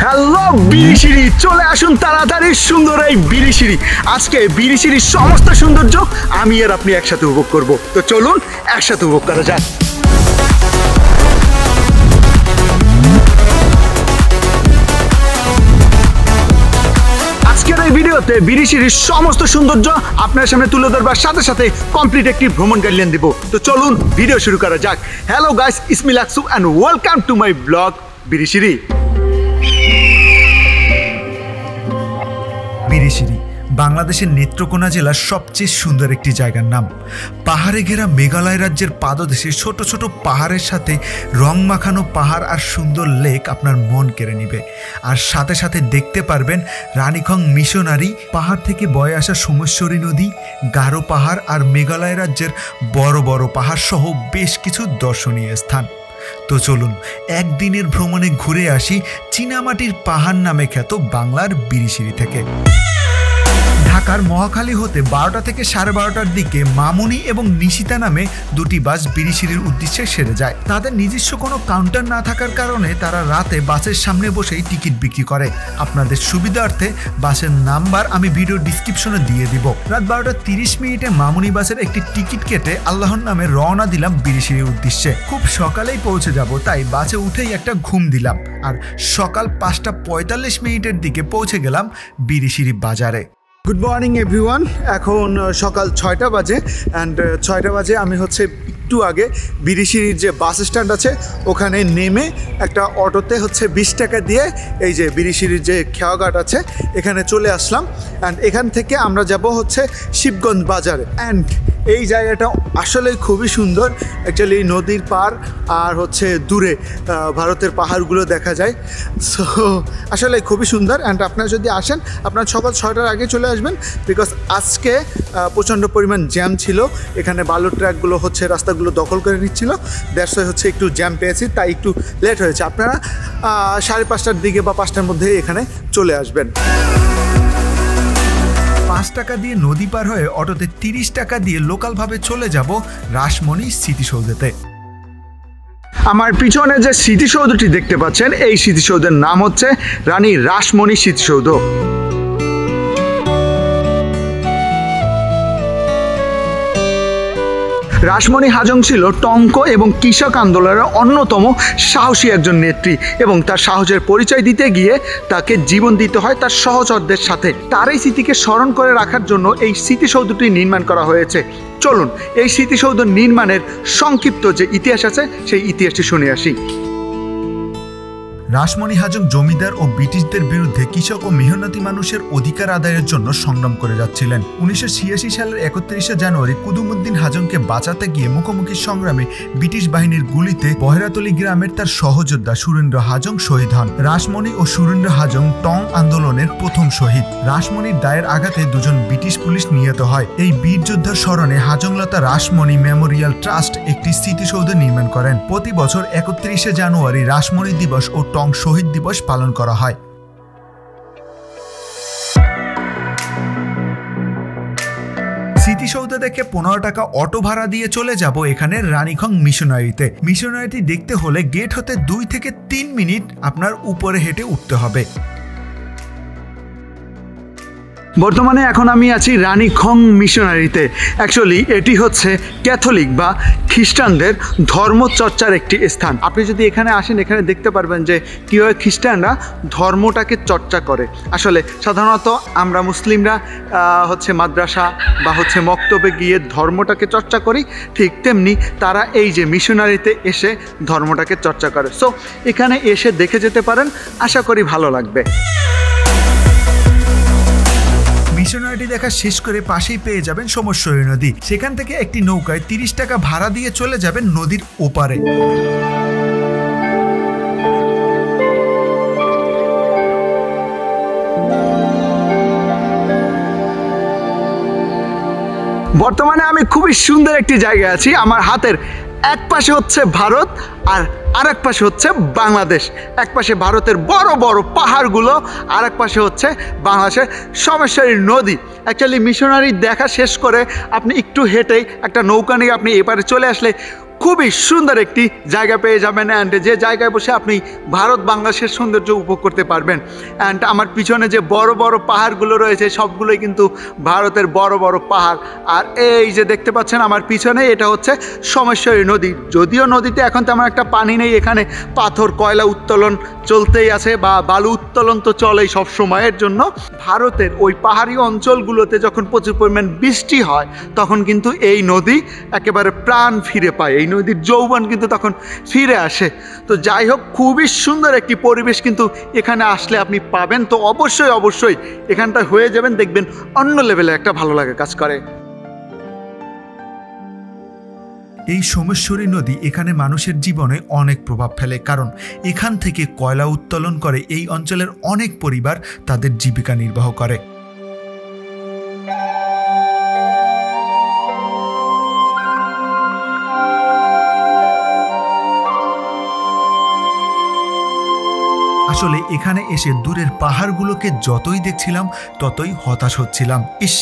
Hello Birishiri, চলে আসুন তাড়াতাড়ি সুন্দর এই বিরিশিরি। আজকে বিরিশিরির সমস্ত সৌন্দর্য আমি আর আপনি একসাথে উপভোগ করব। তো চলুন একসাথে উপভোগ করা যাক। আজকের এই ভিডিওতে বিরিশিরির সমস্ত সৌন্দর্য আপনার সামনে তুলে ধরবার সাথে সাথে কমপ্লিট একটি ভ্রমণ গাইডলাইন দিব। তো চলুন ভিডিও শুরু করা যাক। Hello guys, it's me Laksu and welcome to my vlog Birishiri. Birishiri বাংলাদেশের নেত্রকোনা জেলার সবচেয়ে সুন্দর একটি জায়গার নাম। পাহাড়ে ঘেরা মেঘালয় রাজ্যের পাদদেশে ছোট ছোট পাহাড়ের সাথে রং মাখানো পাহাড় আর সুন্দর লেক আপনার মন কেড়ে নিবে। আর সাথে সাথে দেখতে পারবেন রানীখং মিশনারি, পাহাড় থেকে বয়ে আসা সোমেশ্বরী নদী, গারো পাহাড় আর মেঘালয় রাজ্যের বড় বড় পাহাড় সহ বেশ কিছু দর্শনীয় স্থান। তো চলুন একদিনের ভ্রমণে ঘুরে আসি চীনামাটির পাহাড় নামে খ্যাত বাংলার বিরিশিরি থেকে। ঢাকার মহাখালী হতে 12টা থেকে 12:30টার দিকে মামুনি এবং নিশিতা নামে দুটি বাস বিরিশিরির উদ্দেশ্যে সেরে যায়। তাদের নিজস্ব কোনো কাউন্টার না থাকার কারণে তারা রাতে বাসের সামনে বসেই টিকিট বিক্রি করে। আপনাদের সুবিধার্থে বাসের নাম্বার আমি ভিডিও ডিসক্রিপশনে দিয়ে দিব। রাত 12:30 মামুনি বাসের একটি টিকিট কেটে আল্লাহর নামে রওনা দিলাম বিরিশিরির উদ্দেশ্যে। খুব সকালেই পৌঁছে যাব, তাই বাসে উঠেই একটা ঘুম দিলাম আর সকাল 5:45 দিকে পৌঁছে গেলাম বিরিশিরি বাজারে। Good morning everyone. এখন সকাল 6টা বাজে অ্যান্ড 6টা বাজে আমি একটু আগে বিরিশিরির যে বাস স্ট্যান্ড আছে ওখানে নেমে একটা অটোতে 20 টাকা দিয়ে এই যে বিরিশিরির যে খেয়াঘাট আছে এখানে চলে আসলাম। অ্যান্ড এখান থেকে আমরা যাব শিবগঞ্জ বাজারে। অ্যান্ড এই জায়গাটা আসলে খুবই সুন্দর। অ্যাকচুয়ালি নদীর পার আর দূরে ভারতের পাহাড়গুলো দেখা যায়। সো আসলে খুবই সুন্দর। অ্যান্ড আপনারা যদি আসেন আপনার সকাল 6টার আগে চলে আসবেন, বিকজ আজকে প্রচণ্ড পরিমাণ জ্যাম ছিল। এখানে বালুর ট্র্যাকগুলো রাস্তাগুলো দখল করে নিচ্ছিল, দ্যাটস ওয়াই একটু জ্যাম পেয়েছি, তাই একটু লেট হয়েছে। আপনারা 5:30টার দিকে বা 5টার মধ্যে এখানে চলে আসবেন। 5 টাকা দিয়ে নদী পার হয়ে অটোতে 30 টাকা দিয়ে লোকালভাবে চলে যাব রাসমণি স্মৃতিসৌধতে। আমার পিছনে যে স্মৃতিসৌধটি দেখতে পাচ্ছেন এই স্মৃতিসৌধের নাম হচ্ছে রানী রাসমণি স্মৃতিসৌধ। রাসমণি হাজং ছিল টঙ্ক এবং কৃষক আন্দোলনের অন্যতম সাহসী একজন নেত্রী, এবং তার সাহসের পরিচয় দিতে গিয়ে তাকে জীবন দিতে হয় তার সহচরদের সাথে। তার এই স্মৃতিকে স্মরণ করে রাখার জন্য এই স্মৃতিসৌধটি নির্মাণ করা হয়েছে। চলুন এই স্মৃতিসৌধ নির্মাণের সংক্ষিপ্ত যে ইতিহাস আছে সেই ইতিহাসটি শুনে আসি। রাসমণি হাজং জমিদার ও ব্রিটিশদের বিরুদ্ধে কৃষক ও মেহনতি মানুষের অধিকার আদায়ের জন্য সংগ্রাম করে যাচ্ছিলেন। 1986 সালের 31শে জানুয়ারি কুদুমউদ্দিন হাজংকে বাঁচাতে গিয়ে মুখোমুখি সংগ্রামে ব্রিটিশ বাহিনীর গুলিতে বহেরাতলি গ্রামের তার সহযোদ্ধা সুরেন্দ্র হাজং শহীদ হন। রাসমণি ও সুরেন্দ্র হাজং টং আন্দোলনের প্রথম শহীদ। রাসমণির দায়ের আঘাতে দুজন ব্রিটিশ পুলিশ নিহত হয়। এই বীর যোদ্ধার স্মরণে হাজংলতা রাসমণি মেমোরিয়াল ট্রাস্ট একটি স্মৃতিসৌধ নির্মাণ করেন। প্রতি বছর 31শে জানুয়ারি রাসমণি দিবস ও টং শহীদ দিবস পালন করা হয়। স্মৃতিসৌধ দেখে 15 টাকা অটো ভাড়া দিয়ে চলে যাব এখানে রানীখং মিশনারিতে। মিশনারিটি দেখতে হলে গেট হতে 2 থেকে 3 মিনিট আপনার উপরে হেঁটে উঠতে হবে। বর্তমানে এখন আমি আছি রানীখং মিশনারিতে। অ্যাকচুয়ালি এটি ক্যাথলিক বা খ্রিস্টানদের ধর্মচর্চার একটি স্থান। আপনি যদি এখানে আসেন এখানে দেখতে পারবেন যে কীভাবে খ্রিস্টানরা ধর্মটাকে চর্চা করে। আসলে সাধারণত আমরা মুসলিমরা মাদ্রাসা বা মক্তবে গিয়ে ধর্মটাকে চর্চা করি, ঠিক তেমনি তারা এই যে মিশনারিতে এসে ধর্মটাকে চর্চা করে। সো এখানে এসে দেখে যেতে পারেন, আশা করি ভালো লাগবে। মিশনারিটি দেখা শেষ করে পাশেই পেয়ে যাবেন সোমেশ্বরী নদী। সেখান থেকে একটি নৌকায় 30 টাকা ভাড়া দিয়ে চলে যাবেন নদীর ওপারে। বর্তমানে আমি খুবই সুন্দর একটি জায়গায় আছি। আমার হাতের এক পাশে ভারত আর আরেক পাশে বাংলাদেশ। এক পাশে ভারতের বড় বড় পাহাড়গুলো, আরেক পাশে বাংলাদেশের সোমেশ্বরী নদী। অ্যাকচুয়ালি মিশনারি দেখা শেষ করে আপনি একটু হেঁটেই একটা নৌকা নিয়ে আপনি এপারে চলে আসলে খুবই সুন্দর একটি জায়গা পেয়ে যাবেন অ্যান্ড যে জায়গায় বসে আপনি ভারত বাংলাদেশের সৌন্দর্য উপভোগ করতে পারবেন। অ্যান্ড আমার পিছনে যে বড় বড় পাহাড়গুলো রয়েছে সবগুলোই কিন্তু ভারতের বড় বড় পাহাড়। আর এই যে দেখতে পাচ্ছেন আমার পিছনে, এটা হচ্ছে সোমেশ্বরী নদী। যদিও নদীতে এখন তেমন একটা পানি নেই, এখানে পাথর কয়লা উত্তোলন চলতেই আছে বা বালু উত্তোলন তো চলেই সব সময়ের জন্য। ভারতের ওই পাহাড়ি অঞ্চলগুলোতে যখন প্রচুর পরিমাণ বৃষ্টি হয় তখন কিন্তু এই নদী একেবারে প্রাণ ফিরে পায়, এই নদীর যৌবন কিন্তু তখন ফিরে আসে। তো যাই হোক, খুবই সুন্দর একটি পরিবেশ কিন্তু এখানে আসলে আপনি পাবেন। তো অবশ্যই অবশ্যই এখানটা হয়ে যাবেন, দেখবেন অন্য লেভেলে একটা ভালো লাগা কাজ করে। এই সোমেশ্বরী নদী এখানে মানুষের জীবনে অনেক প্রভাব ফেলে, কারণ এখান থেকে কয়লা উত্তোলন করে এই অঞ্চলের অনেক পরিবার তাদের জীবিকা নির্বাহ করে। আসলে এখানে এসে দূরের পাহাড়গুলোকে যতই দেখছিলাম ততই হতাশ হচ্ছিলাম। ইস,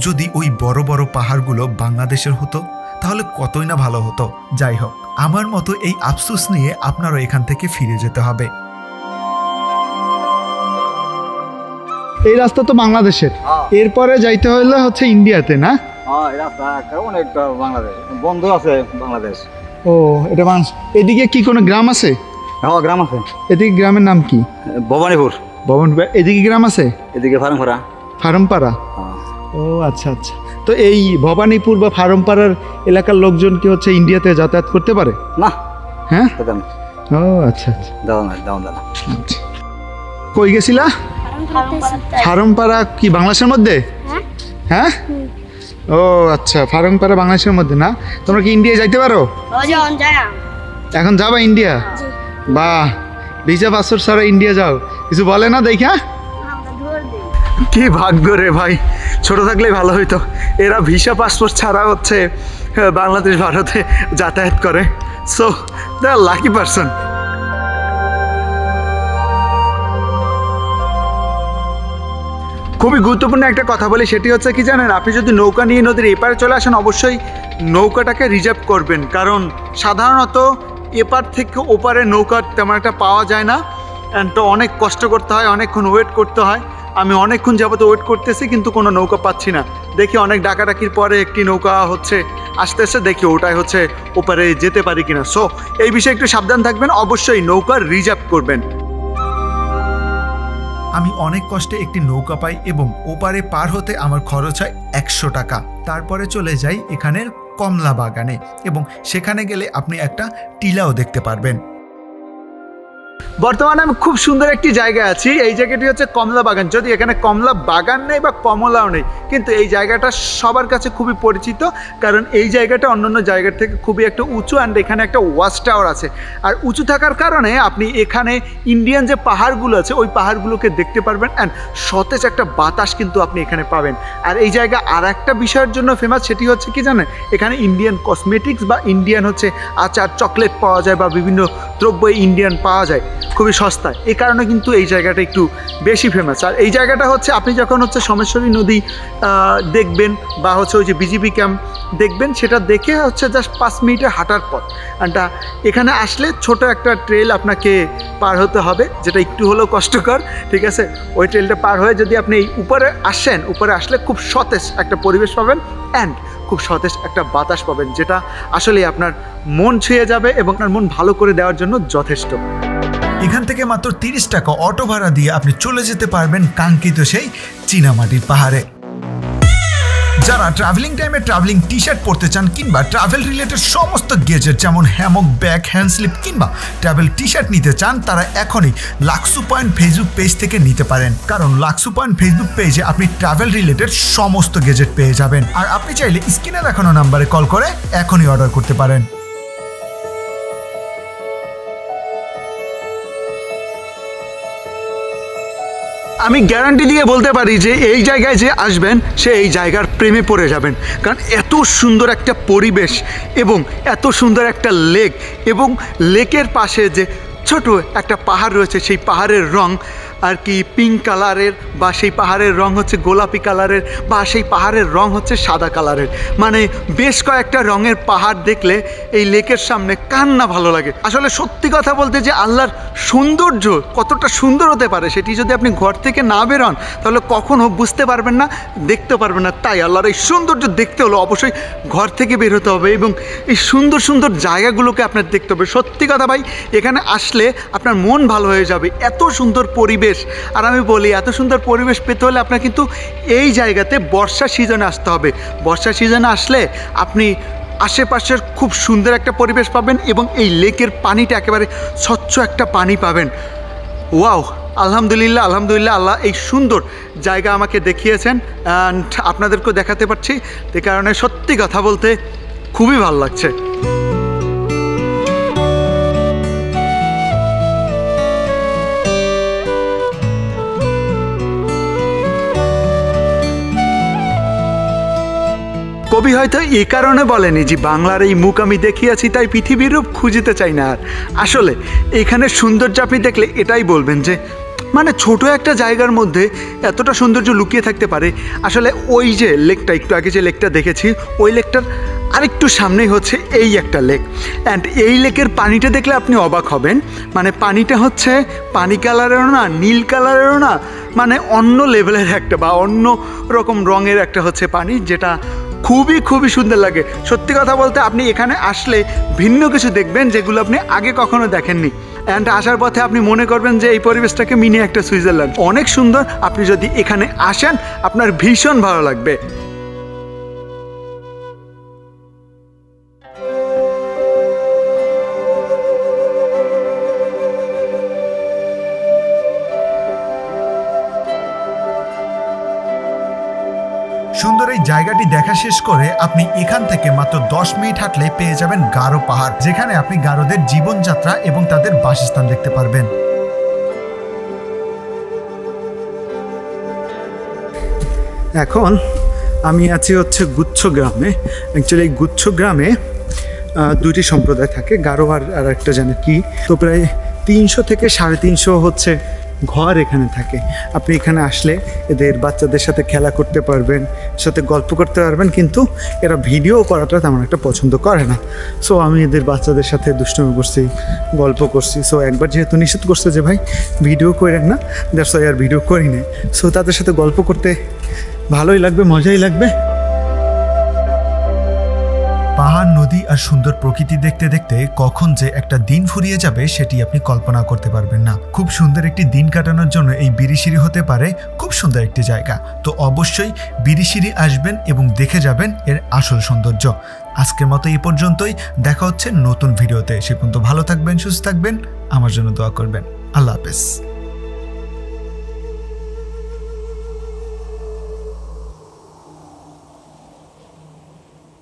যদি ওই বড় বড় পাহাড়গুলো বাংলাদেশের হতো তাহলে কতই না ভালো হতো। যাই হোক, আমার মতো এই আফসোস নিয়ে আপনারও এখান থেকে ফিরে যেতে হবে। এই রাস্তা তো বাংলাদেশের, এরপরে যাইতে হলে হচ্ছে ইন্ডিয়াতে, না? অনেকটা বাংলাদেশ বন্ধু আছে বাংলাদেশ। ও, এটা এদিকে কি কোনো গ্রাম আছে? হ্যাঁ, গ্রাম আছে। এদিকে গ্রামের নাম কি? ভবানীপুর। ভবানীপুর। এদিকে গ্রাম আছে? এদিকে ফার্মপাড়া। ফার্মপাড়া। ও আচ্ছা আচ্ছা। তো এই ভবানীপুর বা ফার্মপাড়ার এলাকার লোকজন কি হচ্ছে ইন্ডিয়াতে যাতায়াত করতে পারে? না। হ্যাঁ, ও আচ্ছা আচ্ছা। আচ্ছা, কই গেছিলা? ফার্মপাড়া কি বাংলাদেশের মধ্যে? হ্যাঁ। ও আচ্ছা, ফার্মপাড়া বাংলাদেশের মধ্যে না? তোমরা কি ইন্ডিয়া যাইতে পারো? এখন যাবা ইন্ডিয়া? বাহ, ভিসা পাসপোর্ট ছাড়া ইন্ডিয়া যাও, কিছু বলে না দেখা? কি ভাগ্য রে ভাই, ছোট থাকলেই ভালো হইতো। এরা ভিসা পাসপোর্ট ছাড়া হচ্ছে বাংলাদেশ ভারতে যাতায়াত করে। So they are lucky person. খুবই গুরুত্বপূর্ণ একটা কথা বলি, সেটি হচ্ছে কি জানেন, আপনি যদি নৌকা নিয়ে নদীর এপারে চলে আসেন অবশ্যই নৌকাটাকে রিজার্ভ করবেন, কারণ সাধারণত এপার থেকে ওপারে নৌকা তেমন একটা পাওয়া যায় না। তো অনেক কষ্ট করতে হয়, অনেকক্ষণ ওয়েট করতে হয়। আমি অনেকক্ষণ যাবত ওয়েট করতেছি কিন্তু কোনো নৌকা পাচ্ছি না। দেখি অনেক ডাকাডাকির পরে একটি নৌকা হচ্ছে আসতেছে, দেখি ওটাই হচ্ছে ওপারে যেতে পারি কিনা। সো এই বিষয়ে একটু সাবধান থাকবেন, অবশ্যই নৌকা রিজার্ভ করবেন। আমি অনেক কষ্টে একটি নৌকা পাই এবং ওপারে পার হতে আমার খরচ হয় 100 টাকা। তারপরে চলে যাই এখানের কমলা বাগানে এবং সেখানে গেলে আপনি একটা টিলাও দেখতে পারবেন। বর্তমানে আমি খুব সুন্দর একটি জায়গায় আছি, এই জায়গাটি হচ্ছে কমলা বাগান। যদি এখানে কমলা বাগান নেই বা কমলাও নেই, কিন্তু এই জায়গাটা সবার কাছে খুবই পরিচিত, কারণ এই জায়গাটা অন্যান্য জায়গার থেকে খুবই একটা উঁচু অ্যান্ড এখানে একটা ওয়াচ টাওয়ার আছে। আর উঁচু থাকার কারণে আপনি এখানে ইন্ডিয়ান যে পাহাড়গুলো আছে ওই পাহাড়গুলোকে দেখতে পারবেন অ্যান্ড সতেজ একটা বাতাস কিন্তু আপনি এখানে পাবেন। আর এই জায়গা আর একটা বিষয়ের জন্য ফেমাস, সেটি হচ্ছে কি জানেন, এখানে ইন্ডিয়ান কসমেটিক্স বা ইন্ডিয়ান হচ্ছে আচার, চকলেট পাওয়া যায় বা বিভিন্ন দ্রব্য ইন্ডিয়ান পাওয়া যায় খুবই সস্তায়। এই কারণে কিন্তু এই জায়গাটা একটু বেশি ফেমাস। আর এই জায়গাটা হচ্ছে আপনি যখন হচ্ছে সোমেশ্বরী নদী দেখবেন বা হচ্ছে ওই যে বিজিবি ক্যাম্প দেখবেন, সেটা দেখে হচ্ছে জাস্ট 5 মিনিটের হাঁটার পথ। এখানে আসলে ছোট একটা ট্রেল আপনাকে পার হতে হবে, যেটা একটু হলেও কষ্টকর, ঠিক আছে? ওই ট্রেলটা পার হয়ে যদি আপনি এই উপরে আসেন, উপরে আসলে খুব সতেজ একটা পরিবেশ পাবেন অ্যান্ড খুব সতেজ একটা বাতাস পাবেন, যেটা আসলে আপনার মন ছুঁয়ে যাবে এবং আপনার মন ভালো করে দেওয়ার জন্য যথেষ্ট। এখান থেকে মাত্র 30 টাকা অটো ভাড়া দিয়ে আপনি চলে যেতে পারবেন কাঙ্ক্ষিত সেই চীনামাটির পাহাড়ে। যারা ট্রাভেলিং টাইমে ট্রাভেলিং টি শার্ট পরতে চান কিংবা ট্রাভেল রিলেটেড সমস্ত গেজেট যেমন হ্যামক, ব্যাগ, হ্যান্ডস্লিপ কিংবা ট্রাভেল টি শার্ট নিতে চান, তারা এখনই লাক্সু পয়েন্ট ফেসবুক পেজ থেকে নিতে পারেন, কারণ লাক্সু পয়েন্ট ফেসবুক পেজে আপনি ট্রাভেল রিলেটেড সমস্ত গেজেট পেয়ে যাবেন। আর আপনি চাইলে স্ক্রিনে দেখানো নাম্বারে কল করে এখনই অর্ডার করতে পারেন। আমি গ্যারান্টি দিয়ে বলতে পারি যে এই জায়গায় যে আসবেন সে এই জায়গার প্রেমে পড়ে যাবেন, কারণ এত সুন্দর একটা পরিবেশ এবং এত সুন্দর একটা লেক, এবং লেকের পাশে যে ছোট একটা পাহাড় রয়েছে সেই পাহাড়ের রং আর কি পিঙ্ক কালারের, বা সেই পাহাড়ের রং হচ্ছে গোলাপি কালারের, বা সেই পাহাড়ের রং হচ্ছে সাদা কালারের। মানে বেশ কয়েকটা রঙের পাহাড় দেখলে এই লেকের সামনে কার না ভালো লাগে। আসলে সত্যি কথা বলতে যে আল্লাহর সৌন্দর্য কতটা সুন্দর হতে পারে সেটি যদি আপনি ঘর থেকে না বেরোন তাহলে কখনো বুঝতে পারবেন না, দেখতে পারবেন না। তাই আল্লাহর এই সৌন্দর্য দেখতে হলো অবশ্যই ঘর থেকে বের হতে হবে এবং এই সুন্দর সুন্দর জায়গাগুলোকে আপনার দেখতে হবে। সত্যি কথা ভাই, এখানে আসলে আপনার মন ভালো হয়ে যাবে, এত সুন্দর পরিবেশ। আর আমি বলি, এত সুন্দর পরিবেশ পেতে হলে আপনার কিন্তু এই জায়গাতে বর্ষা সিজনে আসতে হবে। বর্ষা সিজনে আসলে আপনি আশেপাশের খুব সুন্দর একটা পরিবেশ পাবেন এবং এই লেকের পানিটা একেবারে স্বচ্ছ একটা পানি পাবেন। ওয়াও, আলহামদুলিল্লাহ আলহামদুলিল্লাহ, আল্লাহ এই সুন্দর জায়গা আমাকে দেখিয়েছেন অ্যান্ড আপনাদেরকেও দেখাতে পারছি। যে কারণে সত্যি কথা বলতে খুবই ভালো লাগছে। কবি হয়তো এই কারণে বলেনি যে বাংলার এই মুখ আমি দেখিয়াছি তাই পৃথিবীর রূপ খুঁজিতে চাই না আর। আসলে এখানে সৌন্দর্য আপনি দেখলে এটাই বলবেন যে মানে ছোট একটা জায়গার মধ্যে এতটা সৌন্দর্য লুকিয়ে থাকতে পারে। আসলে ওই যে লেকটা, একটু আগে যে লেকটা দেখেছি, ওই লেকটার আরেকটু সামনেই হচ্ছে এই একটা লেক। অ্যান্ড এই লেকের পানিটা দেখলে আপনি অবাক হবেন। মানে পানিটা হচ্ছে পানি কালারেরও না, নীল কালারেরও না, মানে অন্য লেভেলের একটা বা অন্য রকম রঙের একটা হচ্ছে পানি, যেটা খুবই খুবই সুন্দর লাগে। সত্যি কথা বলতে আপনি এখানে আসলে ভিন্ন কিছু দেখবেন যেগুলো আপনি আগে কখনো দেখেননি। অ্যান্ড আসার পথে আপনি মনে করবেন যে এই পরিবেশটাকে মিনি একটা সুইজারল্যান্ড। অনেক সুন্দর। আপনি যদি এখানে আসেন আপনার ভীষণ ভালো লাগবে। সুন্দর এই জায়গাটি দেখা শেষ করে আপনি এখান থেকে মাত্র 10 মিনিট হাঁটলে পেয়ে যাবেন গারো পাহাড়, যেখানে আপনি গারোদের জীবনযাত্রা এবং তাদের বাসস্থান দেখতে পারবেন। এখন আমি আছি হচ্ছে গুচ্ছ গ্রামে। অ্যাকচুয়ালি এই গুচ্ছ গ্রামে দুটি সম্প্রদায় থাকে, গারো আর একটা জানে কি। তো প্রায় 300 থেকে 350 হচ্ছে ঘর এখানে থাকে। আপনি এখানে আসলে এদের বাচ্চাদের সাথে খেলা করতে পারবেন, সাথে গল্প করতে পারবেন, কিন্তু এরা ভিডিও করাটা তেমন একটা পছন্দ করে না। সো আমি এদের বাচ্চাদের সাথে দুষ্টুমি করছি, গল্প করছি। সো একবার যেহেতু নিষেধ করছে যে ভাই ভিডিও করেন না, দ্যাটস ওয়াই আর ভিডিও করি না। সো তাদের সাথে গল্প করতে ভালোই লাগবে, মজাই লাগবে। পাহাড়, নদী আর সুন্দর প্রকৃতি দেখতে দেখতে কখন যে একটা দিন ফুরিয়ে যাবে সেটি আপনি কল্পনা করতে পারবেন না। খুব সুন্দর একটি দিন কাটানোর জন্য এই বিরিশিরি হতে পারে খুব সুন্দর একটি জায়গা। তো অবশ্যই বিরিশিরি আসবেন এবং দেখে যাবেন এর আসল সৌন্দর্য। আজকের মতো এই পর্যন্তই, দেখা হচ্ছে নতুন ভিডিওতে। সে পর্যন্ত ভালো থাকবেন, সুস্থ থাকবেন, আমার জন্য দোয়া করবেন। আল্লাহ হাফেজ।